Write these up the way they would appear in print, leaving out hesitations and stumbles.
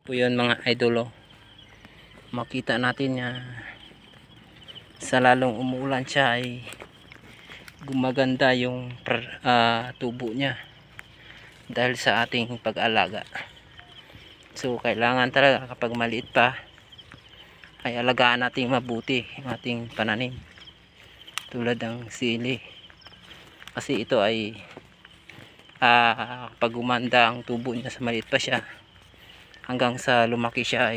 Po yun mga idolo, makita natin na sa lalong umuulan siya ay gumaganda yung tubo niya dahil sa ating pag-alaga. So kailangan talaga kapag maliit pa ay alagaan natin mabuti ang ating pananim tulad ng sili, kasi ito ay pag gumanda ang tubo niya sa maliit pa siya hanggang sa lumaki siya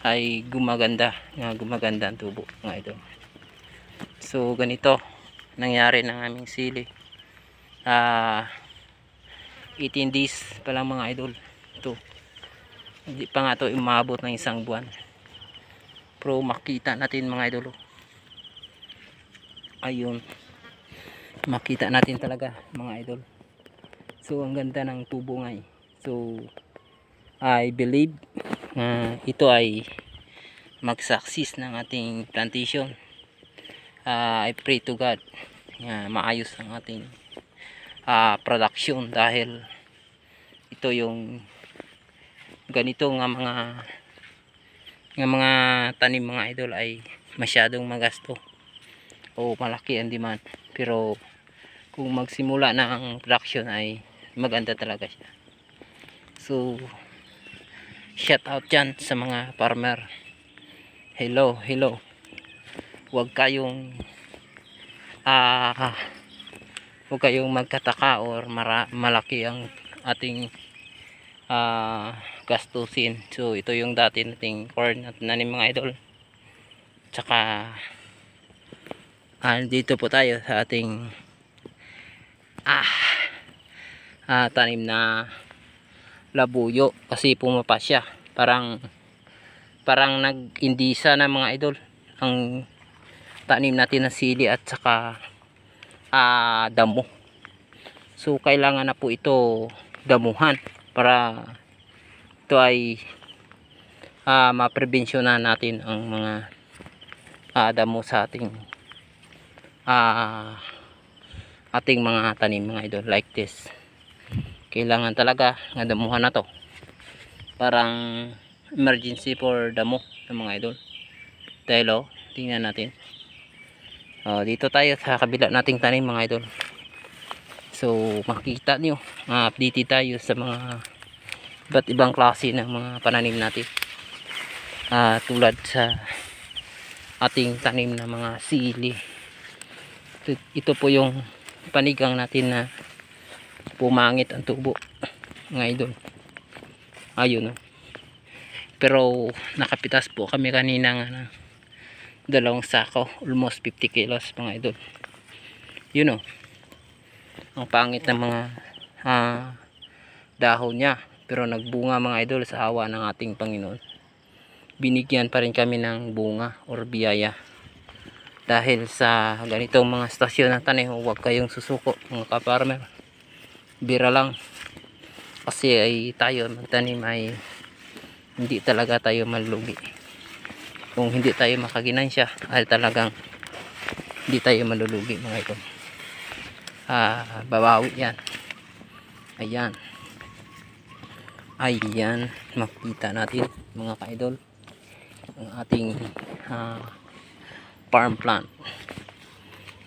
ay gumaganda ang tubo mga idol. So ganito nangyari ng aming sili, 18 days pa lang mga idol ito, hindi pa nga ito umabot ng isang buwan, pero makita natin mga idol, ayun, makita natin talaga mga idol. So ang ganda ng tubo nga so I believe na ito ay mag-success ng ating plantation. I pray to God na maayos ang ating production, dahil ito yung ganito nga mga tanim mga idol ay masyadong magasto o malaki ang demand, pero kung magsimula na ang production ay maganda talaga siya. So shout out dyan sa mga farmer, hello, huwag kayong magkataka or malaki ang ating gastusin. So ito yung dati nating corn at nanim mga idol, tsaka dito po tayo sa ating tanim na labuyo, kasi pumapa siya, parang nag-indisa na mga idol ang tanim natin na sili at saka damo. So kailangan na po ito damuhan para ito ay maprevensyonan natin ang mga damo sa ating mga tanim mga idol like this. Kailangan talaga nga damuhan na to, parang emergency for damo ng mga idol. Dahil tingnan natin, dito tayo sa kabila nating tanim mga idol. So makita nyo, updated tayo sa mga iba't ibang klase ng mga pananim natin, tulad sa ating tanim na mga sili. Ito po yung panigang natin na pumangit ang tubo mga idol, ayun pero nakapitas po kami kanina ng 2 sako, almost 50 kilos mga idol. Yun ang pangit ng mga dahon niya, pero nagbunga mga idol sa awa ng ating Panginoon. Binigyan pa rin kami ng bunga or biyaya dahil sa ganitong mga stasyon ng tanim. Huwag kayong susuko mga ka-farmer, bira lang, kasi ay tayo magtanim ay hindi talaga tayo malulugi. Kung hindi tayo makaginansya ay talagang hindi tayo malulugi mga ito. Babawi yan. Ayan, makita natin mga ka-idol ang ating farm plant.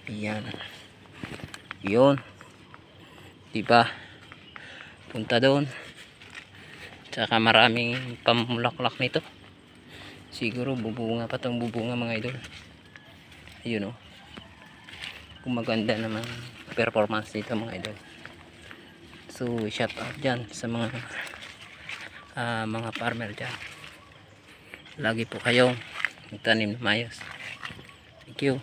Ayan, yun, diba, punta doon, tsaka maraming pamulaklak nito, siguro bubunga pa itong bubunga mga idol. Ayun gumaganda naman performance nito mga idol. So shout out dyan sa mga farmer dyan, lagi po kayong magtanim na mayos. Thank you.